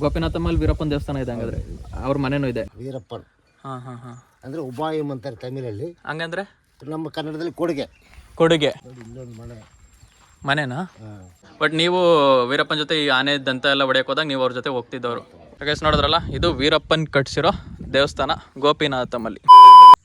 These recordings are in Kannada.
ಗೋಪಿನಾಥಮ್ಮಲ್ಲಿ ವೀರಪ್ಪನ ದೇವಸ್ಥಾನ ಇದೆ ಹಂಗಾದ್ರೆ, ಅವ್ರ ಮನೆನೂ ಇದೆ. ವೀರಪ್ಪನ್ ಹಾಂ ಹಾಂ ಹಾಂ ಅಂದರೆ ಉಭಾಯಂ ಅಂತಾರೆ ತಮಿಳಲ್ಲಿ, ಹಂಗಂದ್ರೆ ನಮ್ಮ ಕನ್ನಡದಲ್ಲಿ ಕೊಡುಗೆ. ಇಲ್ಲೊಂದು ಮನೆನಾ? ಬಟ್ ನೀವು ವೀರಪ್ಪನ ಜೊತೆ ಈ ಆನೆ ದಂತ ಎಲ್ಲ ಹೊಡೆಯಕ್ಕೆ ಹೋದಾಗ ನೀವು ಅವ್ರ ಜೊತೆ ಹೋಗ್ತಿದ್ದವರು. ಹಾಗೆ ನೋಡಿದ್ರಲ್ಲ, ಇದು ವೀರಪ್ಪನ್ ಕಟ್ಸಿರೋ ದೇವಸ್ಥಾನ ಗೋಪಿನಾಥಮ್ಮಲ್ಲಿ.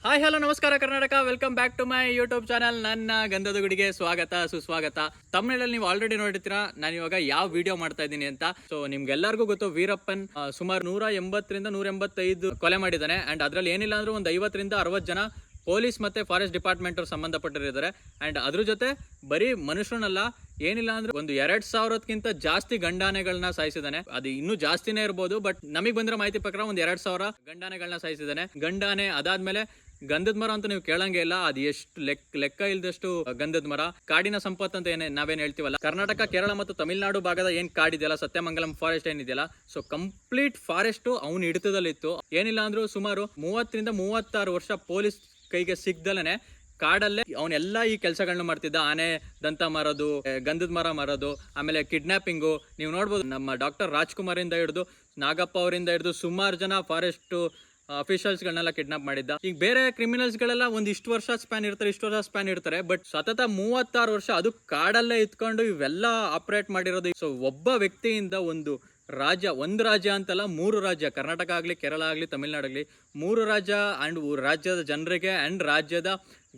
ಹಾಯ್ ಹಲೋ ನಮಸ್ಕಾರ Karnataka, welcome back to my YouTube channel. ನನ್ನ ಗಂಧದ ಗುಡಿಗೆ ಸ್ವಾಗತ ಸುಸ್ವಾಗತ. ತಮಿಳಲ್ಲಿ ನೀವು ಆಲ್ರೆಡಿ ನೋಡಿರ್ತೀರಾ ನಾನು ಇವಾಗ ಯಾವ ವಿಡಿಯೋ ಮಾಡ್ತಾ ಇದ್ದೀನಿ ಅಂತ. ಸೊ ನಿಮ್ಗೆಲ್ಲರಿಗೂ ಗೊತ್ತು, ವೀರಪ್ಪನ್ ಸುಮಾರು 180 ರಿಂದ 185 ಕೊಲೆ ಮಾಡಿದ್ದಾನೆ. ಅಂಡ್ ಅದ್ರಲ್ಲಿ ಏನಿಲ್ಲ ಅಂದ್ರೆ ಒಂದು 50 ರಿಂದ 60 ಜನ ಪೊಲೀಸ್ ಮತ್ತೆ ಫಾರೆಸ್ಟ್ ಡಿಪಾರ್ಟ್ಮೆಂಟ್ ಅವ್ರು ಸಂಬಂಧಪಟ್ಟಿದ್ದಾರೆ. ಅಂಡ್ ಅದ್ರ ಜೊತೆ ಬರೀ ಮನುಷ್ಯನಲ್ಲ, ಏನಿಲ್ಲ ಅಂದ್ರೆ ಒಂದು 2000ಕ್ಕಿಂತ ಜಾಸ್ತಿ ಗಂಡಾನೆಗಳನ್ನ ಸಾಯಿಸಿದಾನೆ. ಅದು ಇನ್ನೂ ಜಾಸ್ತಿನೇ ಇರ್ಬೋದು, ಬಟ್ ನಮಗೆ ಬಂದಿರೋ ಮಾಹಿತಿ ಪ್ರಕಾರ ಒಂದು 2000 ಗಂಡಾನೆಗಳನ್ನ ಸಾಯಿಸಿದಾನೆ. ಗಂಡಾನೆ ಅದಾದ್ಮೇಲೆ ಗಂಧದ ಮರ ಅಂತ ನೀವು ಕೇಳಂಗೆ ಇಲ್ಲ, ಅದು ಎಷ್ಟು ಲೆಕ್ಕ ಇಲ್ದಷ್ಟು ಗಂಧದ ಮರ. ಕಾಡಿನ ಸಂಪತ್ತು ಅಂತ ನಾವೇನ್ ಹೇಳ್ತೀವಲ್ಲ, ಕರ್ನಾಟಕ, ಕೇರಳ ಮತ್ತು ತಮಿಳುನಾಡು ಭಾಗದ ಏನ್ ಕಾಡಿದೆಯಲ್ಲ, ಸತ್ಯಮಂಗಲಂ ಫಾರೆಸ್ಟ್ ಏನಿದೆಯಲ್ಲ, ಸೊ ಕಂಪ್ಲೀಟ್ ಫಾರೆಸ್ಟ್ ಅವ್ನ ಹಿಡಿತದಲ್ಲಿತ್ತು. ಏನಿಲ್ಲ ಅಂದ್ರೂ ಸುಮಾರು 30 ರಿಂದ 36 ವರ್ಷ ಪೊಲೀಸ್ ಕೈಗೆ ಸಿಗ್ದಲನೆ ಕಾಡಲ್ಲೇ ಅವನೆಲ್ಲ ಈ ಕೆಲಸಗಳನ್ನ ಮಾಡ್ತಿದ್ದ. ಆನೆ ದಂತ ಮಾರೋದು, ಗಂಧದ ಮರ ಮಾರೋದು, ಆಮೇಲೆ ಕಿಡ್ನಾಪಿಂಗು. ನೀವು ನೋಡ್ಬೋದು, ನಮ್ಮ ಡಾಕ್ಟರ್ ರಾಜ್ಕುಮಾರ್ ಇಂದ ಹಿಡಿದು ನಾಗಪ್ಪ ಅವರಿಂದ ಹಿಡಿದು ಸುಮಾರು ಜನ ಫಾರೆಸ್ಟ್ ಅಫಿಷಿಯಲ್ಸ್ಗಳನ್ನೆಲ್ಲ ಕಿಡ್ನಾಪ್ ಮಾಡಿದ್ದ. ಈಗ ಬೇರೆ ಕ್ರಿಮಿನಲ್ಸ್ ಗಳೆಲ್ಲ ಇಷ್ಟು ವರ್ಷ ಸ್ಪ್ಯಾನ್ ಇರ್ತಾರೆ, ಬಟ್ ಸತತ 36 ವರ್ಷ ಅದು ಕಾಡಲ್ಲೇ ಇತ್ಕೊಂಡು ಇವೆಲ್ಲ ಆಪರೇಟ್ ಮಾಡಿರೋದು. ಸೊ ಒಬ್ಬ ವ್ಯಕ್ತಿಯಿಂದ ಒಂದು ರಾಜ್ಯ ಅಂತಲ್ಲ, 3 ರಾಜ್ಯ, ಕರ್ನಾಟಕ ಆಗಲಿ, ಕೇರಳ ಆಗಲಿ, ತಮಿಳ್ನಾಡು ಆಗಲಿ, 3 ರಾಜ್ಯ ಅಂಡ್ ರಾಜ್ಯದ ಜನರಿಗೆ ಅಂಡ್ ರಾಜ್ಯದ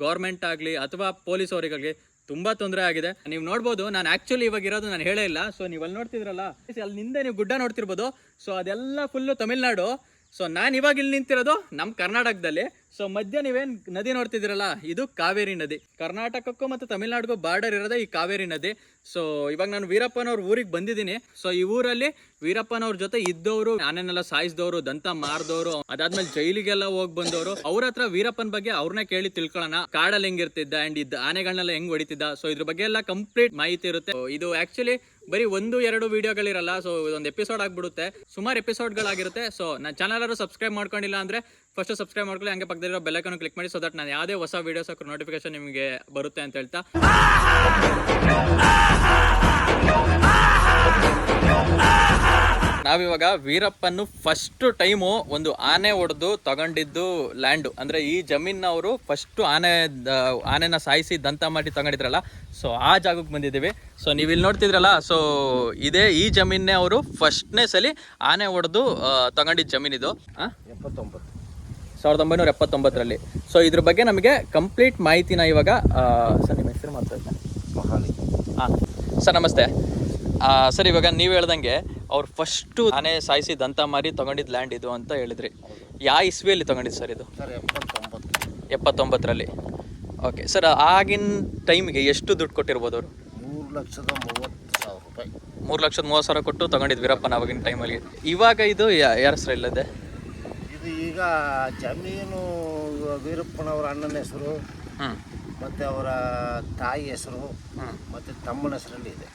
ಗೌರ್ಮೆಂಟ್ ಆಗಲಿ ಅಥವಾ ಪೊಲೀಸ್ ಅವರಿಗಾಗಲಿ ತುಂಬಾ ತೊಂದರೆ ಆಗಿದೆ. ನೀವು ನೋಡ್ಬೋದು, ನಾನು ಆಕ್ಚುಲಿ ಇವಾಗ ಇರೋದು ನಾನು ಹೇಳೇ ಇಲ್ಲ. ಸೊ ನೀವು ಅಲ್ಲಿ ನೋಡ್ತಿದ್ರಲ್ಲ, ಅಲ್ಲಿ ನಿಂದೆ ನೀವು ಗುಡ್ಡ ನೋಡ್ತಿರ್ಬೋದು. ಸೊ ಅದೆಲ್ಲ ಫುಲ್ಲು ತಮಿಳ್ನಾಡು. ಸೊ ನಾನು ಇವಾಗ ಇಲ್ಲಿ ನಿಂತಿರೋದು ನಮ್ಮ ಕರ್ನಾಟಕದಲ್ಲಿ. ಸೊ ಮಧ್ಯ ನೀವೇನು ನದಿ ನೋಡ್ತಿದ್ದೀರಲ್ಲ, ಇದು ಕಾವೇರಿ ನದಿ. ಕರ್ನಾಟಕಕ್ಕೂ ಮತ್ತು ತಮಿಳ್ನಾಡಿಗೂ ಬಾರ್ಡರ್ ಇರೋದೇ ಈ ಕಾವೇರಿ ನದಿ. ಸೊ ಇವಾಗ ನಾನು ವೀರಪ್ಪನವ್ರ ಊರಿಗೆ ಬಂದಿದ್ದೀನಿ. ಸೊ ಈ ಊರಲ್ಲಿ ವೀರಪ್ಪನವ್ರ ಜೊತೆ ಇದ್ದವರು, ಆನೆನೆಲ್ಲ ಸಾಯಿಸಿದವರು, ದಂತ ಮಾರಿದವರು, ಅದಾದ್ಮೇಲೆ ಜೈಲಿಗೆಲ್ಲ ಹೋಗಿ ಬಂದವರು, ಅವ್ರ ಹತ್ರ ವೀರಪ್ಪನ ಬಗ್ಗೆ ಅವ್ರನ್ನೇ ಕೇಳಿ ತಿಳ್ಕೊಳ್ಳೋಣ. ಕಾಡಲ್ಲಿ ಹೆಂಗಿರ್ತಿದ್ದ ಅಂಡ್ ಇದ್ದ ಆನೆಗಳನ್ನೆಲ್ಲ ಹೆಂಗ್ ಹೊಡಿತಿದ್ದ, ಸೊ ಇದ್ರ ಬಗ್ಗೆ ಎಲ್ಲ ಕಂಪ್ಲೀಟ್ ಮಾಹಿತಿ ಇರುತ್ತೆ. ಇದು ಆಕ್ಚುಲಿ ಬರೀ 1-2 ವಿಡಿಯೋಗಳಿರಲ್ಲ. ಸೊ ಇದೊಂದು ಎಪಿಸೋಡ್ ಆಗ್ಬಿಡುತ್ತೆ, ಸುಮಾರು ಎಪಿಸೋಡ್ಗಳಾಗಿರುತ್ತೆ. ಸೊ ನನ್ನ ಚಾನಲ್ ಸಬ್ಸ್ಕ್ರೈಬ್ ಮಾಡ್ಕೊಂಡಿಲ್ಲ ಅಂದ್ರೆ ಫಸ್ಟ್ ಸಬ್ಸ್ಕ್ರೈಬ್ ಮಾಡ್ಕೊಳ್ಳಿ, ಹಂಗೆ ಪಕ್ಕದಲ್ಲಿರೋ ಬೆಲ್ ಐಕಾನ್ ಕ್ಲಿಕ್ ಮಾಡಿ, ಸೊ ದಟ್ ನಾನು ಯಾವುದೇ ಹೊಸ ವಿಡಿಯೋಸ್ ಹಾಕೋ ನೋಟಿಫಿಕೇಶನ್ ನಿಮಗೆ ಬರುತ್ತೆ ಅಂತ ಹೇಳ್ತಾ, ನಾವಿವಾಗ ವೀರಪ್ಪನ್ನು ಫಸ್ಟ್ ಟೈಮು ಒಂದು ಆನೆ ಹೊಡೆದು ತಗೊಂಡಿದ್ದು ಲ್ಯಾಂಡು, ಅಂದ್ರೆ ಈ ಜಮೀನ ಅವರು ಫಸ್ಟ್ ಆನೆನ ಸಾಯಿಸಿ ದಂತ ಮಾಡಿ ತಗೊಂಡಿದ್ರಲ್ಲ, ಸೊ ಆ ಜಾಗಕ್ಕೆ ಬಂದಿದ್ದೀವಿ. ಸೊ ನೀವು ಇಲ್ಲಿ ನೋಡ್ತಿದ್ರಲ್ಲ, ಸೊ ಈ ಜಮೀನೇ ಅವರು ಫಸ್ಟ್ನೇ ಸಲ ಆನೆ ಹೊಡೆದು ತಗೊಂಡಿದ್ದ ಜಮೀನಿದು. 1979ರಲ್ಲಿ. ಸೊ ಇದ್ರ ಬಗ್ಗೆ ನಮಗೆ ಕಂಪ್ಲೀಟ್ ಮಾಹಿತಿನ ಇವಾಗ ಸರ್, ನಿಮ್ಮ ಹೆಸರು ಮಾತಾಡ್ತಾ? ಹಾಂ ಸರ್, ನಮಸ್ತೆ ಸರ್. ಇವಾಗ ನೀವು ಹೇಳ್ದಂಗೆ ಅವ್ರು ಫಸ್ಟು ಆನೆ ಸಾಯಿಸಿ ದಂತ ಮಾರಿ ತಗೊಂಡಿದ್ದು ಲ್ಯಾಂಡ್ ಇದು ಅಂತ ಹೇಳಿದ್ರಿ. ಯಾವ ಇಸ್ವಿಯಲ್ಲಿ ತಗೊಂಡಿದ್ದು ಸರ್ ಇದು? 79ರಲ್ಲಿ. ಓಕೆ ಸರ್, ಆಗಿನ ಟೈಮಿಗೆ ಎಷ್ಟು ದುಡ್ಡು ಕೊಟ್ಟಿರ್ಬೋದು ಅವರು? 3,30,000 ರೂಪಾಯಿ. 3,30,000 ಕೊಟ್ಟು ತಗೊಂಡಿದ್ದು ವೀರಪ್ಪನ ಆವಾಗಿನ ಟೈಮಲ್ಲಿ. ಇವಾಗ ಇದು ಯಾರ ಹೆಸರು ಇಲ್ಲದೆ? ಇದು ಈಗ ಜಮೀನು ವೀರಪ್ಪನವರ ಅಣ್ಣನ ಹೆಸರು, ಮತ್ತೆ ಅವರ ತಾಯಿ ಹೆಸರು, ಮತ್ತೆ ತಮ್ಮನ ಹೆಸರಲ್ಲಿ ಇದೆ.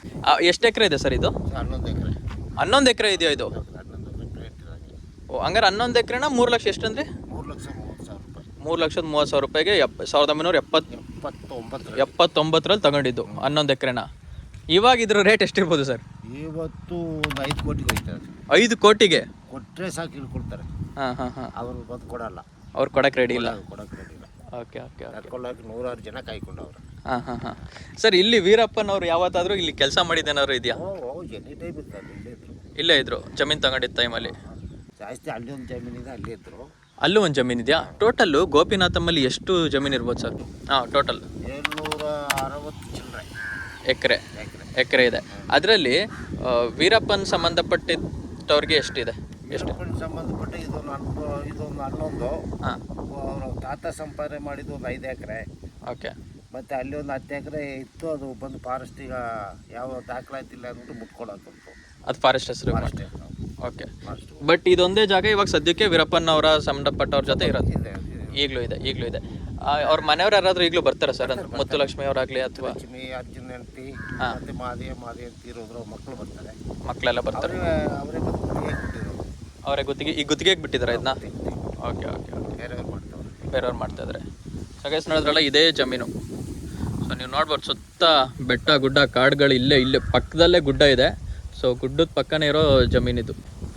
ಎಷ್ಟು ಎಕರೆ ಇದೆ ಸರ್ ಇದು? 11 ಎಕರೆ. 11 ಎಕರೆ ಇದೆಯಾ ಇದು? 11 ಎಕರೆ. ಓ, ಹಂಗಾರೆ 11 ಎಕರೆನ 3 ಲಕ್ಷ ಎಷ್ಟು ಅಂದರೆ? 3,30,000 ರೂಪಾಯಿ. 3,30,000 ರೂಪಾಯಿಗೆ 1979ರಲ್ಲಿ ತಗೊಂಡಿದ್ದು 11 ಎಕರೆನ. ಇವಾಗ ಇದ್ರ ರೇಟ್ ಎಷ್ಟಿರ್ಬೋದು ಸರ್? ಇವತ್ತು ಒಂದು 5 ಕೋಟಿಗೆ ಹೋಗ್ತಾರೆ. 5 ಕೋಟಿಗೆ ಕೊಟ್ಟರೆ ಸಾಕು ಇಳ್ಕೊಡ್ತಾರೆ. ಅವರು ಬಂದು ಕೊಡಲ್ಲ, ಅವ್ರು ಕೊಡಕ್ಕೆ ರೆಡಿ ಇಲ್ಲ. ಕೊಡಕ್ಕೆ ರೆಡಿ ಇಲ್ಲ. Okay okay. ಕರ್ಕೊಳ್ಳೋಕೆ 100 ಜನ ಕಾಯ್ಕೊಂಡವ್ರು. ಸರ್, ಇಲ್ಲಿ ವೀರಪ್ಪನವ್ರು ಯಾವತ್ತಾದರೂ ಇಲ್ಲಿ ಕೆಲಸ ಮಾಡಿದ್ದೇನಾದ್ರು ಇದೆಯಾ? ಎನಿ ಟೈಮ್ ಇರ್ತಾರೆ, ಇಲ್ಲೇ ಇದ್ರು ಜಮೀನು ತಗೊಂಡಿದ್ದ ಟೈಮಲ್ಲಿ. ಜಾಸ್ತಿ ಅಲ್ಲಿ ಒಂದು ಜಮೀನಿದೆ, ಅಲ್ಲೇ ಇದ್ರು. ಅಲ್ಲೂ ಒಂದು ಜಮೀನು ಇದೆಯಾ? ಟೋಟಲ್ಲು ಗೋಪಿನಾಥಮ್ಮಲ್ಲಿ ಎಷ್ಟು ಜಮೀನು ಇರ್ಬೋದು ಸರ್? ಟೋಟಲ್ 760 ಎಕರೆ ಇದೆ. ಅದರಲ್ಲಿ ವೀರಪ್ಪನ್ ಸಂಬಂಧಪಟ್ಟಿದ್ದವ್ರಿಗೆ ಎಷ್ಟಿದೆ? ಎಷ್ಟು ಸಂಬಂಧಪಟ್ಟ ಇದೊಂದು 11, ಅವರ ತಾತ ಸಂಪಾದನೆ ಮಾಡಿದ್ದು ಒಂದು 5 ಎಕರೆ. ಓಕೆ. ಮತ್ತು ಅಲ್ಲಿ ಒಂದು 10 ಎಕರೆ ಇತ್ತು, ಅದು ಬಂದು ಫಾರೆಸ್ಟ್ ಈಗ ಯಾವ ದಾಖಲಾತಿಲ್ಲ ಅಂದ್ಬಿಟ್ಟು ಮುಟ್ಕೊಳಕ್ಕೆ. ಅದು ಫಾರೆಸ್ಟ್ ಹೆಸರು. ಓಕೆ. ಬಟ್ ಇದೊಂದೇ ಜಾಗ ಇವಾಗ ಸದ್ಯಕ್ಕೆ ವೀರಪ್ಪನವರ ಸಂಬಂಧಪಟ್ಟವ್ರ ಜೊತೆ ಇರೋದು? ಈಗಲೂ ಇದೆ. ಅವ್ರ ಮನೆಯವ್ರು ಯಾರಾದ್ರೂ ಈಗಲೂ ಬರ್ತಾರೆ ಸರ್? ಅಂದ್ರೆ ಮುತ್ತುಲಕ್ಷ್ಮಿ ಅವರಾಗಲಿ ಅಥವಾ ಲಕ್ಷ್ಮಿ, ಅರ್ಜುನ್ ಹೆಂಡತಿ, ಮತ್ತೆ ಮಾದಿ ಅಂತ ಇರೋದ್ರು ಮಕ್ಕಳು ಬರ್ತಾರೆ. ಮಕ್ಕಳೆಲ್ಲ ಬರ್ತಾರೆ. ಅವರೇ ಗುತ್ತಿಗೆಗೆ ಬಿಟ್ಟಿದ್ದಾರೆ ಇದನ್ನ? ಓಕೆ. ಬೇರೆಯವ್ರು ಮಾಡ್ತಾ ಇದ್ದಾರೆ. ಹಾಗೆ ನೋಡಿದ್ರಲ್ಲ, ಇದೇ ಜಮೀನು. ಸೊ ನೀವು ನೋಡ್ಬೋದು, ಸುತ್ತ ಬೆಟ್ಟ ಗುಡ್ಡ ಕಾಡುಗಳು ಇಲ್ಲೇ ಪಕ್ಕದಲ್ಲೇ ಗುಡ್ಡ ಇದೆ. ಸೊ ಗುಡ್ಡದ ಪಕ್ಕನೇ ಇರೋ ಜಮೀನಿದು.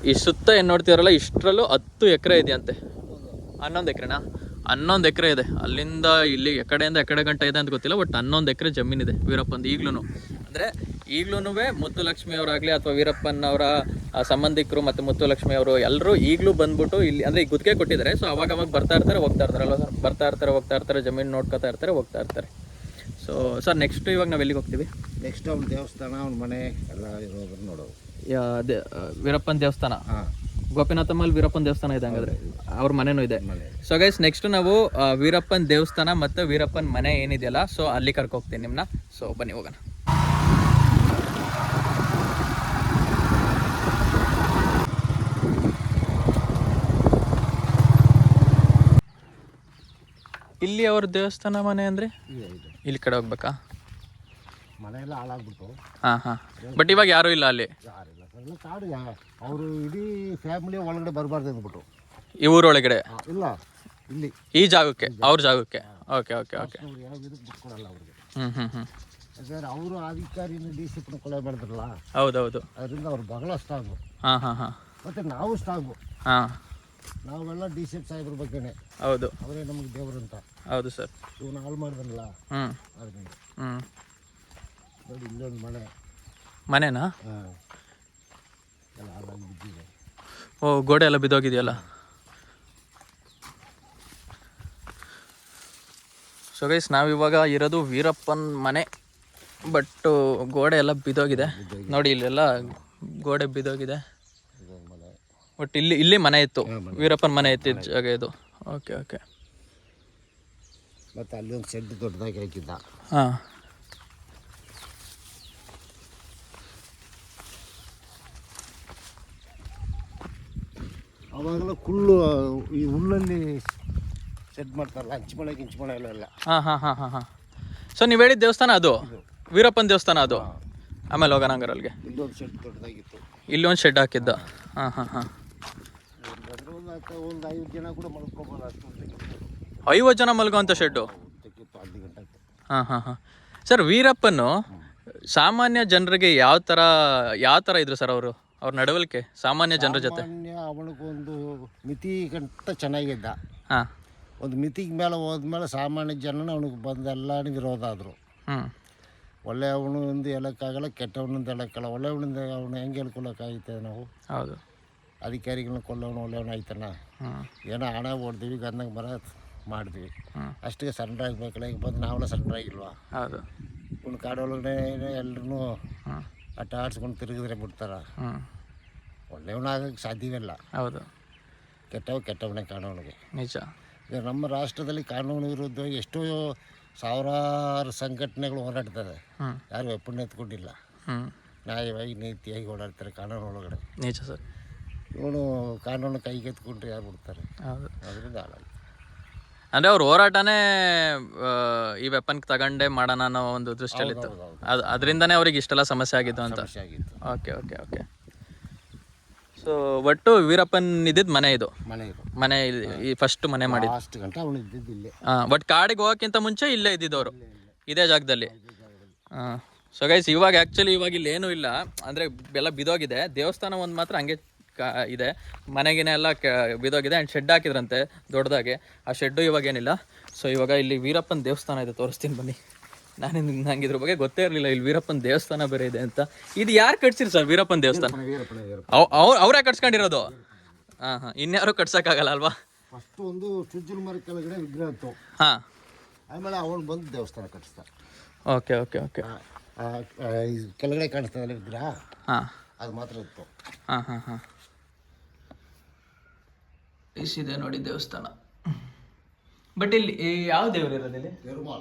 ಈ ಸುತ್ತ ಏನು ನೋಡ್ತೀರಲ್ಲ ಇಷ್ಟರಲ್ಲೂ 10 ಎಕರೆ ಇದೆಯಂತೆ. 11 ಎಕರೆನಾ? 11 ಎಕರೆ ಇದೆ. ಅಲ್ಲಿಂದ ಇಲ್ಲಿ ಎಕಡೆಯಿಂದ ಎಕಡೆ ಗಂಟೆ ಇದೆ ಅಂತ ಗೊತ್ತಿಲ್ಲ, ಬಟ್ 11 ಎಕರೆ ಜಮೀನಿದೆ ವೀರಪ್ಪಂದು ಈಗ್ಲೂ. ಅಂದರೆ ಈಗ್ಲೂ ಮುತ್ತುಲಕ್ಷ್ಮಿ ಅವರಾಗಲಿ ಅಥವಾ ವೀರಪ್ಪನವರ ಸಂಬಂಧಿಕರು ಮತ್ತು ಮುತ್ತುಲಕ್ಷ್ಮಿ ಅವರು ಎಲ್ಲರೂ ಈಗಲೂ ಬಂದ್ಬಿಟ್ಟು ಇಲ್ಲಿ ಅಂದರೆ ಈ ಗುತ್ತಿಗೆ ಕೊಟ್ಟಿದ್ದಾರೆ. ಸೊ ಅವಾಗ ಬರ್ತಾ ಇರ್ತಾರೆ ಹೋಗ್ತಾ ಇರ್ತಾರಲ್ವ ಸರ್, ಹೋಗ್ತಾ ಇರ್ತಾರೆ, ಜಮೀನು ನೋಡ್ಕೊತಾ ಇರ್ತಾರೆ, ಹೋಗ್ತಾ ಇರ್ತಾರೆ. ಸೊ ಸರ್ ನೆಕ್ಸ್ಟ್ ಇವಾಗ ನಾವು ಎಲ್ಲಿಗೆ ಹೋಗ್ತೀವಿ? ನೆಕ್ಸ್ಟ್ ಅವ್ನ ದೇವಸ್ಥಾನ, ಅವ್ನ ಮನೆ ಎಲ್ಲ ಇರೋದನ್ನ ನೋಡೋದು. ವೀರಪ್ಪನ ದೇವಸ್ಥಾನ, ಗೋಪಿನಾಥಮ್ಮಲ್ಲಿ ವೀರಪ್ಪನ ದೇವಸ್ಥಾನ ಇದೆ, ಹಂಗಾದ್ರೆ ಅವ್ರ ಮನೆನೂ ಇದೆ. ಸೊ ಗೈಸ್ ನೆಕ್ಸ್ಟ್ ನಾವು ವೀರಪ್ಪನ ದೇವಸ್ಥಾನ ಮತ್ತು ವೀರಪ್ಪನ ಮನೆ ಏನಿದೆಯಲ್ಲ, ಸೊ ಅಲ್ಲಿ ಕರ್ಕೋಗ್ತೀನಿ ನಿಮ್ಮನ್ನ. ಸೊ ಬನ್ನಿ ಹೋಗೋಣ. ಇಲ್ಲಿ ಅವ್ರ ದೇವಸ್ಥಾನ ಮನೆ ಅಂದರೆ ಇಲ್ಲಿ ಕಡೆ ಹೋಗ್ಬೇಕಾ? ಮನೆ ಎಲ್ಲ ಹಾಳಾಗ್ಬಿಟ್ಟು. ಹಾಂ. ಬಟ್ ಇವಾಗ ಯಾರೂ ಇಲ್ಲ ಅಲ್ಲಿ? ಯಾರಿಲ್ಲ ಸರ್, ಎಲ್ಲ ಕಾಡು. ಅವರು ಇಡೀ ಫ್ಯಾಮಿಲಿ ಒಳಗಡೆ ಬರಬಾರ್ದು ಅಂದ್ಬಿಟ್ಟು ಈ ಊರೊಳಗಡೆ ಇಲ್ಲ, ಇಲ್ಲಿ ಈ ಜಾಗಕ್ಕೆ, ಅವ್ರ ಜಾಗಕ್ಕೆ. ಓಕೆ. ಯಾವ ಇದಕ್ಕೆ ಬಿಟ್ಕೊಡಲ್ಲ ಅವ್ರಿಗೆ. ಹ್ಞೂ. ಯಾಕಂದ್ರೆ ಅವರು ಅಧಿಕಾರಿನ ಡಿಸಿಪ್ಲಿನ್ ಕೊಲೆ ಮಾಡಿದ್ರಲ್ಲ, ಹೌದೌದು. ಅದರಿಂದ ಅವ್ರು ಬಹಳ ಸ್ಟ್ರಾಂಗು. ಹಾಂ. ಮತ್ತು ನಾವು ಸ್ಟ್ರಾಂಗು. ಹಾಂ, ನಾವೆಲ್ಲ ಡಿ ಸಿ ಸಾಹೇಬ್ರ ಬಗ್ಗೆನೇ. ಹೌದು, ಅವರೇ ನಮಗೆ ದೇವರು ಅಂತ. ಹೌದು ಸರ್. ಇವನು ಹಾಳು ಮಾಡಿದ್ರಲ್ಲ, ಅದರಿಂದ ನೋಡಿ ಇಲ್ಲೊಂದು ಮನೆನಾ? ಎಲ್ಲ ಹಾಳಾಗಿ ಬಿದ್ದಿದೆ. ಓ, ಗೋಡೆ ಎಲ್ಲ ಬಿದ್ದೋಗಿದೆಯಲ್ಲ. ಸೊ ಗೈಸ್ ನಾವಿವಾಗ ಇರೋದು ವೀರಪ್ಪನ ಮನೆ, ಬಟ್ ಗೋಡೆ ಎಲ್ಲ ಬಿದ್ದೋಗಿದೆ. ನೋಡಿ ಇಲ್ಲೆಲ್ಲ ಗೋಡೆ ಬಿದ್ದೋಗಿದೆ. ಬಟ್ ಇಲ್ಲಿ ಮನೆ ಇತ್ತು, ವೀರಪ್ಪನ ಮನೆ ಇತ್ತು ಜಾಗ ಇದು. ಓಕೆ. ಮತ್ತು ಅಲ್ಲಿ ಒಂದು ಶೆಡ್ ದೊಡ್ಡದಾಗಿ ಹಾಕಿದ್ದ. ಹಾಂ. ಅವಾಗೆಲ್ಲ ಕುಳ್ಳು, ಈ ಹುಲ್ಲಲ್ಲಿ ಶೆಡ್ ಮಾಡ್ತಾರಲ್ಲ, ಹಂಚ್ಮಳೆ ಎಲ್ಲ. ಹಾಂ. ಸೊ ನೀವು ಹೇಳಿದ ದೇವಸ್ಥಾನ ಅದು ವೀರಪ್ಪನ ದೇವಸ್ಥಾನ ಅದು. ಆಮೇಲೆ ಹೋಗೋಣ ಹಂಗಾರೆ ಅಲ್ಲಿಗೆ. ಇಲ್ಲೊಂದು ಶೆಡ್ ದೊಡ್ಡದಾಗಿತ್ತು, ಇಲ್ಲೊಂದು ಶೆಡ್ ಹಾಕಿದ್ದ. ಹಾಂ. ಒಂದು 5 ಜನ ಕೂಡ ಮಲ್ಕೋಬೋದು ಅಷ್ಟು. 50 ಜನ ಮಲ್ಗೋಂಥ ಶೆಡ್ಡು? ಹಾಂ. ಸರ್ ವೀರಪ್ಪನು ಸಾಮಾನ್ಯ ಜನರಿಗೆ ಯಾವ ಥರ ಇದ್ರು ಸರ್ ಅವ್ರ ನಡವಳಿಕೆ ಸಾಮಾನ್ಯ ಜನರ ಜೊತೆ? ಅವನಿಗೊಂದು ಮಿತಿ ಗಂಟ ಚೆನ್ನಾಗಿದ್ದ. ಹಾಂ. ಒಂದು ಮಿತಿಗೆ ಮೇಲೆ ಹೋದ್ಮೇಲೆ ಸಾಮಾನ್ಯ ಜನನ ಅವನಿಗೆ ಬಂದು ಎಲ್ಲಾನು ವಿರೋಧ ಆದರು. ಒಳ್ಳೆಯವನು ಒಂದು ಹೇಳೋಕ್ಕಾಗಲ್ಲ, ಕೆಟ್ಟವನಿಂದ ಹೇಳೋಕ್ಕಲ್ಲ. ಒಳ್ಳೆಯವನಿಂದ ಅವನು ಹೆಂಗೆ ಹೇಳ್ಕೊಳಕ್ಕಾಗ್ತದೆ ನಾವು? ಹೌದು. ಅಧಿಕಾರಿಗಳನ್ನ ಕೊಲ್ಲವನು ಒಳ್ಳೆಯವನು ಆಯ್ತಾನ? ಏನೋ ಹಣ ಹೊಡ್ತೀವಿ, ಗಂದಂಗೆ ಮರ ಮಾಡಿದ್ವಿ, ಅಷ್ಟಿಗೆ ಸರೆಂಡರ್ ಆಗಬೇಕಲ್ಲ. ಈಗ ಬಂದು ನಾವೆಲ್ಲ ಸರೆಂಡರ್ ಆಗಿಲ್ವಾ? ಹೌದು. ಇವ್ನು ಕಾಡೊಳಗಡೆ ಎಲ್ಲರೂ ಆಟ ಆಡ್ಸ್ಕೊಂಡು ತಿರುಗಿದ್ರೆ ಬಿಡ್ತಾರ. ಒಳ್ಳೆಯವನಾಗಕ್ಕೆ ಸಾಧ್ಯವಿಲ್ಲ. ಹೌದು. ಕೆಟ್ಟವನೇ ಕಾನೂನಿಗೆ. ನಿಜ. ಈಗ ನಮ್ಮ ರಾಷ್ಟ್ರದಲ್ಲಿ ಕಾನೂನು ವಿರುದ್ಧ ಎಷ್ಟೋ ಸಾವಿರಾರು ಸಂಘಟನೆಗಳು ಹೋರಾಡ್ತದೆ, ಯಾರು ವೆಪನ್ ಎತ್ಕೊಂಡಿಲ್ಲ. ನ್ಯಾಯವಾಗಿ ನೀತಿಯಾಗಿ ಓಡಾಡ್ತಾರೆ ಕಾನೂನು ಒಳಗಡೆ. ನಿಜ ಸರ್. ಇವನು ಕಾನೂನು ಕೈಗೆತ್ಕೊಂಡ್ರೆ ಯಾರು ಬಿಡ್ತಾರೆ? ಹೌದು. ಅದರಿಂದ ಹಾಳಾಗಿ ಅಂದರೆ ಅವ್ರ ಹೋರಾಟನೇ ಈ ವೆಪನ್ ತಗೊಂಡೇ ಮಾಡೋಣ ಅನ್ನೋ ಒಂದು ದೃಷ್ಟಿಯಲ್ಲಿತ್ತು. ಅದರಿಂದನೇ ಅವ್ರಿಗೆ ಇಷ್ಟೆಲ್ಲ ಸಮಸ್ಯೆ ಆಗಿತ್ತು ಅಂತ. ಓಕೆ. ಸೊ ಒಟ್ಟು ವೀರಪ್ಪನ್ ಇದ್ದಿದ್ದು ಮನೆ ಇದು? ಮನೆ ಈ ಫಸ್ಟ್ ಮನೆ ಮಾಡಿದ್ದು. ಅಷ್ಟು ಗಂಟೆ ಅವನು ಇದ್ದಿದ್ದು ಇಲ್ಲೇ. ಬಟ್ ಕಾಡಿಗೆ ಹೋಗೋಕ್ಕಿಂತ ಮುಂಚೆ ಇಲ್ಲೇ ಇದ್ದಿದ್ದವರು, ಇದೇ ಜಾಗದಲ್ಲಿ. ಸೊ ಗೈಸ್ ಇವಾಗ ಇಲ್ಲಿ ಏನೂ ಇಲ್ಲ, ಅಂದರೆ ಎಲ್ಲ ಬಿದೋಗಿದೆ. ದೇವಸ್ಥಾನ ಒಂದು ಮಾತ್ರ ಹಂಗೆ ಇದೆ, ಮನೆಗಿನ ಎಲ್ಲ ಬಿದೋಗಿದೆ. ಆ್ಯಂಡ್ ಶೆಡ್ ಹಾಕಿದ್ರಂತೆ ದೊಡ್ಡದಾಗೆ, ಆ ಶೆಡ್ಡು ಇವಾಗ ಏನಿಲ್ಲ. ಸೊ ಇವಾಗ ಇಲ್ಲಿ ವೀರಪ್ಪನ ದೇವಸ್ಥಾನ ಇದೆ, ತೋರಿಸ್ತೀನಿ ಬನ್ನಿ. ನಂಗೆ ಇದ್ರ ಬಗ್ಗೆ ಗೊತ್ತೇ ಇರಲಿಲ್ಲ, ಇಲ್ಲಿ ವೀರಪ್ಪನ ದೇವಸ್ಥಾನ ಬೇರೆ ಇದೆ ಅಂತ. ಇದು ಯಾರು ಕಟ್ಸಿರಿ ಸರ್ ವೀರಪ್ಪನ ದೇವಸ್ಥಾನ? ಅವರೇ ಕಟ್ಸ್ಕೊಂಡಿರೋದು? ಹಾಂ. ಇನ್ಯಾರು ಕಟ್ಸೋಕ್ಕಾಗಲ್ಲ ಅಲ್ವಾ? ಫಸ್ಟ್ ಒಂದು ಚುಜ್ಜಲ ಮರ ಕೆಳಗಡೆ ವಿಗ್ರಹ ಇತ್ತು. ಹಾಂ. ಆಮೇಲೆ ಅವನು ಬಂದು ದೇವಸ್ಥಾನ ಕಟ್ಟಿಸ್ತಾರೆ. ಓಕೆ. ಕೆಳಗಡೆ ಕಾಣಿಸ್ತದಲ್ಲ ವಿಗ್ರಹ, ಹಾಂ, ಅದು ಮಾತ್ರ ಇತ್ತು. ಹಾಂ. ಇಸಿದೆ ನೋಡಿ ದೇವಸ್ಥಾನ. ಬಟ್ ಇಲ್ಲಿ ಯಾವ ದೇವರು ಇರೋದು? ಇಲ್ಲಿ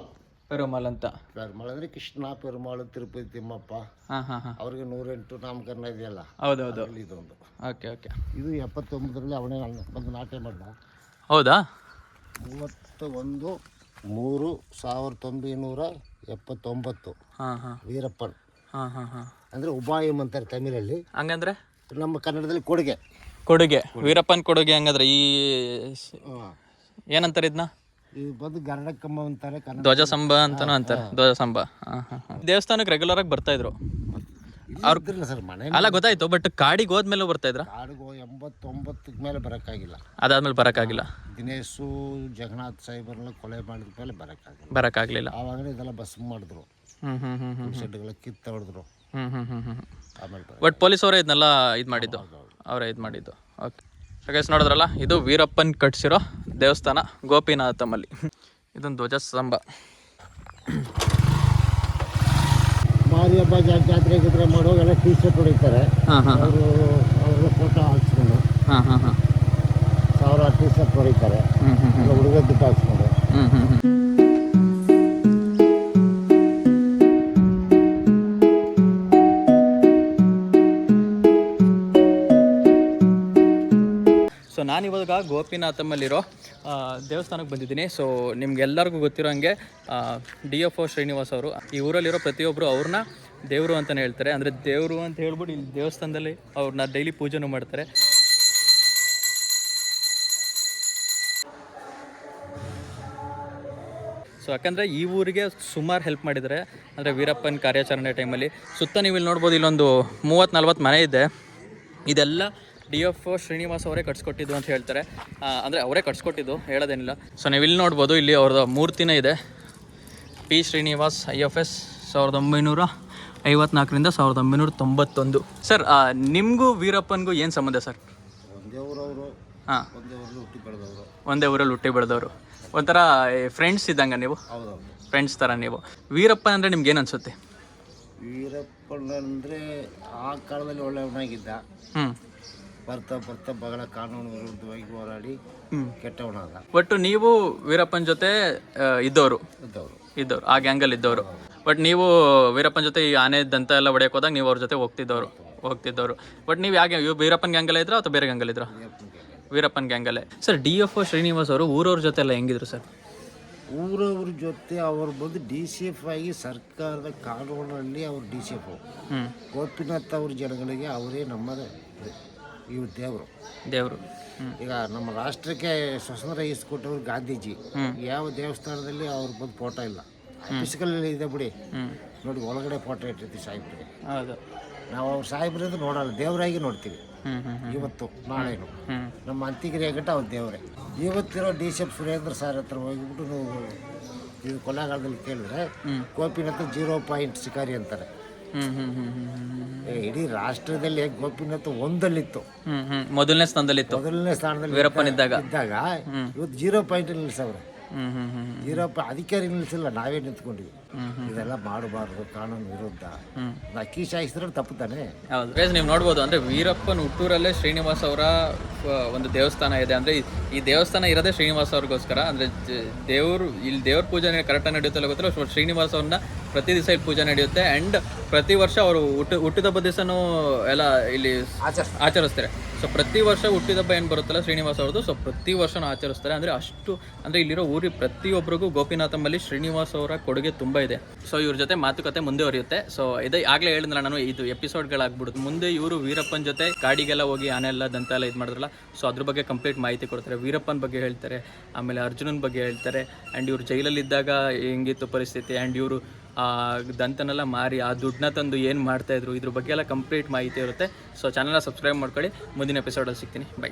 ಪೆರುಮಾಳ್ ಅಂತ. ಪೆರುಮಾಳ್ ಅಂದರೆ ಕೃಷ್ಣ, ಪೆರುಮಾಳ್, ತಿರುಪತಿ ತಿಮ್ಮಪ್ಪ. ಅವ್ರಿಗೆ 108 ನಾಮಕರಣ ಇದೆಯಲ್ಲ. ಹೌದೌದು. ಇದೊಂದು. ಓಕೆ. ಇದು 79ರಲ್ಲಿ ಅವನೇ ಬಂದು ನಾಟ್ಯ ಮಾಡಿದ. ಹೌದಾ? 31/3/1979 ವೀರಪ್ಪನ್. ಅಂದರೆ ಉಪಾಯಂ ಅಂತಾರೆ ತಮಿಳಲ್ಲಿ. ಹಂಗಂದ್ರೆ ನಮ್ಮ ಕನ್ನಡದಲ್ಲಿ ಕೊಡುಗೆ. ವೀರಪ್ಪನ್ ಕೊಡುಗೆ. ಹಂಗಂದ್ರೆ ಈ ಏನಂತಾರೆ ಇದನ್ನ? ಇದು ಬಂದು ಗರಡಕ್ಕಮ್ಮ ಅಂತಾರೆ, ಧ್ವಜಸಂಭ ಅಂತಾನು ಅಂತಾರೆ. ಧ್ವಜಸಂಭ. ದೇವಸ್ಥಾನಕ್ಕೆ ರೆಗ್ಯುಲರ್ ಆಗಿ ಬರ್ತಾ ಇದ್ರು. ಇದ್ರಲ್ಲ ಸರ್ ಮನೆ ಅಲ್ಲ ಗೊತ್ತಾಯ್ತು, ಬಟ್ ಕಾಡಿಗೆ ಹೋದ್ಮೇಲೆ ಬರ್ತಾ ಇದ್ರ? ಕಾಡಿಗೆ 89 ಮೇಲೆ ಬರೋಕ್ಕಾಗಿಲ್ಲ. ಅದಾದ್ಮೇಲೆ ಬರೋಕ್ಕಾಗಿಲ್ಲ. ದಿನೇಶು ಜಗನ್ನಾಥ್ ಸಾಹೇಬರ್ನೆಲ್ಲ ಕೊಲೆ ಮಾಡಿದ ಮೇಲೆ ಬರೋಕ್ಕಾಗಲಿಲ್ಲ. ಆವಾಗಲೇ ಇದೆಲ್ಲ ಬಸ್ ಮಾಡಿದ್ರು, ಶೆಡ್ಗಳ ಕಿತ್ತ ಹೊಡೆದ್ರು. ಆಮೇಲೆ ಬಟ್ ಪೊಲೀಸ್ ಅವರೇ ಇದನ್ನೆಲ್ಲ ಇದು ಮಾಡಿದ್ದು, ಅವರೇ ಇದು ಮಾಡಿದ್ದು. ಓಕೆ ಗೈಸ್, ನೋಡಿದ್ರಲ್ಲ, ಇದು ವೀರಪ್ಪನ್ ಕಟ್ಸಿರೋ ದೇವಸ್ಥಾನ ಗೋಪಿನಾಥಮಲ್ಲಿ. ಇದೊಂದು ಧ್ವಜಸ್ತಂಭ. ಮಾರಿ ಹಬ್ಬ ಜಾತ್ರೆ ಗಿದ್ರೆ ಮಾಡೋಗೆಲ್ಲ ಟೀ ಶರ್ಟ್ ಹೊಡಿತಾರೆ. ಅವರು ಅವ್ರ ಫೋಟೋ ಹಾಕ್ಸ್ಕೊಂಡು 1000 ಟೀ ಶರ್ಟ್ ಹೊಡಿತಾರೆ. ಹುಡುಗ ದುಡ್ಡು ಹಾಕ್ಸ್ಕೊಂಡು. ಸೊ ನಾನಿವಾಗ ಗೋಪಿನಾಥಮಲ್ಲಿರೋ ದೇವಸ್ಥಾನಕ್ಕೆ ಬಂದಿದ್ದೀನಿ. ಸೊ ನಿಮ್ಗೆಲ್ಲರಿಗೂ ಗೊತ್ತಿರೋ ಹಂಗೆ DFO ಶ್ರೀನಿವಾಸ್ ಅವರು ಈ ಊರಲ್ಲಿರೋ ಪ್ರತಿಯೊಬ್ಬರು ಅವ್ರನ್ನ ದೇವರು ಅಂತಲೇ ಹೇಳ್ತಾರೆ. ಅಂದರೆ ದೇವರು ಅಂತ ಹೇಳ್ಬಿಟ್ಟು ಇಲ್ಲಿ ದೇವಸ್ಥಾನದಲ್ಲಿ ಅವ್ರನ್ನ ಡೈಲಿ ಪೂಜೆನೂ ಮಾಡ್ತಾರೆ. ಸೊ ಯಾಕಂದರೆ ಈ ಊರಿಗೆ ಸುಮಾರು ಹೆಲ್ಪ್ ಮಾಡಿದ್ದಾರೆ. ಅಂದರೆ ವೀರಪ್ಪನ ಕಾರ್ಯಾಚರಣೆ ಟೈಮಲ್ಲಿ ಸುತ್ತ ನೀವು ಇಲ್ಲಿ ನೋಡ್ಬೋದು, ಇಲ್ಲೊಂದು 30-40 ಮನೆ ಇದೆ. ಇದೆಲ್ಲ DFO ಶ್ರೀನಿವಾಸ್ ಅವರೇ ಕಟ್ಸ್ಕೊಟ್ಟಿದ್ದು ಅಂತ ಹೇಳ್ತಾರೆ. ಅಂದರೆ ಅವರೇ ಕಟ್ಸ್ಕೊಟ್ಟಿದ್ದು, ಹೇಳೋದೇನಿಲ್ಲ. ಸೊ ನೀವು ಇಲ್ಲಿ ನೋಡ್ಬೋದು, ಇಲ್ಲಿ ಅವ್ರದ್ದು ಮೂರ್ತಿನೇ ಇದೆ. P Srinivas IFS 1954ರಿಂದ 1991. ಸರ್, ನಿಮಗೂ ವೀರಪ್ಪನಿಗೂ ಏನು ಸಂಬಂಧ ಸರ್? ಹಾಂ, ಒಂದೇ ಊರಲ್ಲಿ ಹುಟ್ಟಿ ಬೆಳೆದವರು. ಒಂಥರ ಫ್ರೆಂಡ್ಸ್ ಇದ್ದಂಗೆ ನೀವು, ಫ್ರೆಂಡ್ಸ್ ಥರ ನೀವು. ವೀರಪ್ಪನ್ ಅಂದರೆ ನಿಮ್ಗೆ ಏನು ಅನಿಸುತ್ತೆ? ವೀರಪ್ಪನ್ ಅಂದರೆ ಆ ಕಾಲದಲ್ಲಿ ಒಳ್ಳೆಯವನಾಗಿದ್ದ. ಬರ್ತಾ ಬರ್ತಾ ಬಹಳ ಕಾನೂನು ವಿರುದ್ಧವಾಗಿ ಹೋರಾಡಿ ಕೆಟ್ಟವನಾದ. ಒಟ್ಟು ನೀವು ವೀರಪ್ಪನ ಜೊತೆ ಇದ್ದವರು ಆ ಗ್ಯಾಂಗಲ್ಲಿ ಇದ್ದವರು. ಬಟ್ ನೀವು ವೀರಪ್ಪನ ಜೊತೆ ಈ ಆನೆ ದಂತ ಎಲ್ಲ ಹೊಡೆಯಕ್ಕೆ ಹೋದಾಗ ನೀವು ಅವ್ರ ಜೊತೆ ಹೋಗ್ತಿದ್ದವರು. ಬಟ್ ನೀವು ಯಾಕೆ ವೀರಪ್ಪನ ಗ್ಯಾಂಗಲ್ಲೇ ಇದ್ರಾ ಅಥವಾ ಬೇರೆ ಗ್ಯಾಂಗಲ್ಲಿದ್ರಾ? ವೀರಪ್ಪನ ಗ್ಯಾಂಗಲ್ಲೇ. ಸರ್, DFO ಶ್ರೀನಿವಾಸ್ ಅವರು ಊರವ್ರ ಜೊತೆ ಎಲ್ಲ ಹೆಂಗಿದ್ರು ಸರ್? ಊರವ್ರ ಜೊತೆ ಅವರು ಬಂದು DCF ಆಗಿ ಸರ್ಕಾರದ ಕಾನೂನಲ್ಲಿ ಅವರು DCF. ಗೋಪಿನಾಥ್ ಅವ್ರ ಜನಗಳಿಗೆ ಅವರೇ ನಮ್ಮದೇ ಇವ್ರು ದೇವರು. ಈಗ ನಮ್ಮ ರಾಷ್ಟ್ರಕ್ಕೆ ಸ್ವತಂತ್ರ ಇಸ್ಕೊಟ್ಟವ್ರು ಗಾಂಧೀಜಿ. ಯಾವ ದೇವಸ್ಥಾನದಲ್ಲಿ ಅವ್ರ ಬಂದು ಫೋಟೋ ಇಲ್ಲ, ಫಿಸಿಕಲ್ ಇದೆ ಬಿಡಿ. ನೋಡಿ, ಒಳಗಡೆ ಫೋಟೋ ಇಟ್ಟಿರ್ತೀವಿ ಸಾಹೇಬ್ರಿಗೆ. ನಾವು ಅವ್ರ ಸಾಹೇಬ್ರಿಂದ ನೋಡಲ್ಲ, ದೇವರಾಗಿ ನೋಡ್ತೀವಿ. ಇವತ್ತು ನಾಳೆನು ನಮ್ಮ ಅಂತಿಗಿರಿ ಗಂಟ ಅವ್ರ ದೇವರೇ. ಇವತ್ತಿರೋ DCF ಸುರೇಂದ್ರ ಸರ್ ಹತ್ರ ಹೋಗಿಬಿಟ್ಟು ನೀವು ಇದು ಕೊಲೆಗಾಲದಲ್ಲಿ ಕೇಳಿದ್ರೆ ಗೋಪಿನಾಥ್ 0 ಪಾಯಿಂಟ್ ಶಿಕಾರಿ ಅಂತಾರೆ. ಇಡೀ ರಾಷ್ಟ್ರದಲ್ಲಿ ಗೋಪಿನಾಥ್ ಒಂದಲ್ಲಿತ್ತು, ಮೊದಲನೇ ಸ್ಥಾನದಲ್ಲಿ ವೀರಪ್ಪನಿದ್ದಾಗ ಇವತ್ತು 0 ಪಾಯಿಂಟ್ ನಿಲ್ಲಿಸವ್ರೆ. 0 ಅಧಿಕಾರಿ ನಿಲ್ಲಿಸಿಲ್ಲ, ನಾವೇ ನಿಂತ್ಕೊಂಡಿವಿ. ಇದೆಲ್ಲ ಮಾಡಬಾರ್ದು, ಕಾನೂನು ವಿರುದ್ಧ. ಅಕ್ಕಿ ಸಾಯಿಸಿದ್ರೆ ತಪ್ಪು ತಾನೆ. ಹೌದು, ನೀವು ನೋಡ್ಬೋದು. ಅಂದರೆ ವೀರಪ್ಪನ ಹುಟ್ಟೂರಲ್ಲೇ ಶ್ರೀನಿವಾಸ್ ಅವರ ಒಂದು ದೇವಸ್ಥಾನ ಇದೆ. ಅಂದರೆ ಈ ದೇವಸ್ಥಾನ ಇರೋದೇ ಶ್ರೀನಿವಾಸ್ ಅವ್ರಿಗೋಸ್ಕರ. ಅಂದರೆ ಇಲ್ಲಿ ದೇವ್ರ ಪೂಜೆ ಕರೆಕ್ಟಾಗಿ ನಡೆಯುತ್ತಲ್ಲ ಗೊತ್ತಿಲ್ಲ. ಶ್ರೀನಿವಾಸ್ ಅವ್ರನ್ನ ಪ್ರತಿ ದಿವಸ ಇಲ್ಲಿ ಪೂಜೆ ನಡೆಯುತ್ತೆ. ಆ್ಯಂಡ್ ಪ್ರತಿ ವರ್ಷ ಅವರು ಹುಟ್ಟಿದಬ್ಬ ದಿವಸನೂ ಎಲ್ಲ ಇಲ್ಲಿ ಆಚರಿಸ್ತಾರೆ. ಸೊ ಪ್ರತಿ ವರ್ಷ ಹುಟ್ಟಿದಬ್ಬ ಏನು ಬರುತ್ತಲ್ಲ ಶ್ರೀನಿವಾಸ್ ಅವ್ರದ್ದು, ಸೊ ಪ್ರತಿ ವರ್ಷನೂ ಆಚರಿಸ್ತಾರೆ. ಅಂದರೆ ಅಷ್ಟು, ಅಂದರೆ ಇಲ್ಲಿರೋ ಊರಿಗೆ ಪ್ರತಿಯೊಬ್ಬರಿಗೂ ಗೋಪಿನಾಥಮಲ್ಲಿ ಶ್ರೀನಿವಾಸ್ ಅವರ ಕೊಡುಗೆ ತುಂಬ ಇದೆ. ಸೊ ಇವ್ರ ಜೊತೆ ಮಾತುಕತೆ ಮುಂದುವರಿಯುತ್ತೆ. ಸೊ ಇದೇ ಆಗಲೇ ಹೇಳಿದ್ನಲ್ಲ ನಾನು, ಇದು ಎಪಿಸೋಡ್ಗಳಾಗ್ಬಿಡುತ್ತೆ. ಮುಂದೆ ಇವರು ವೀರಪ್ಪನ ಜೊತೆ ಕಾಡಿಗೆಲ್ಲ ಹೋಗಿ ಆನೆ ಎಲ್ಲ ದಂತ ಎಲ್ಲ ಇದು ಮಾಡಿದ್ರಲ್ಲ, ಸೊ ಅದ್ರ ಬಗ್ಗೆ ಕಂಪ್ಲೀಟ್ ಮಾಹಿತಿ ಕೊಡ್ತಾರೆ. ವೀರಪ್ಪನ ಬಗ್ಗೆ ಹೇಳ್ತಾರೆ, ಆಮೇಲೆ ಅರ್ಜುನನ ಬಗ್ಗೆ ಹೇಳ್ತಾರೆ. ಆ್ಯಂಡ್ ಇವರು ಜೈಲಲ್ಲಿದ್ದಾಗ ಹೆಂಗಿತ್ತು ಪರಿಸ್ಥಿತಿ, ಆ್ಯಂಡ್ ಇವರು ಆ ದಂತನೆಲ್ಲ ಮಾರಿ ಆ ದುಡ್ಡನ್ನ ತಂದು ಏನು ಮಾಡ್ತಾಯಿದ್ರು, ಇದ್ರ ಬಗ್ಗೆ ಎಲ್ಲ ಕಂಪ್ಲೀಟ್ ಮಾಹಿತಿ ಇರುತ್ತೆ. ಸೊ ಚಾನಲ್ನ ಸಬ್ಸ್ಕ್ರೈಬ್ ಮಾಡ್ಕೊಳ್ಳಿ. ಮುಂದಿನ ಎಪಿಸೋಡಲ್ಲಿ ಸಿಗ್ತೀನಿ. ಬೈ.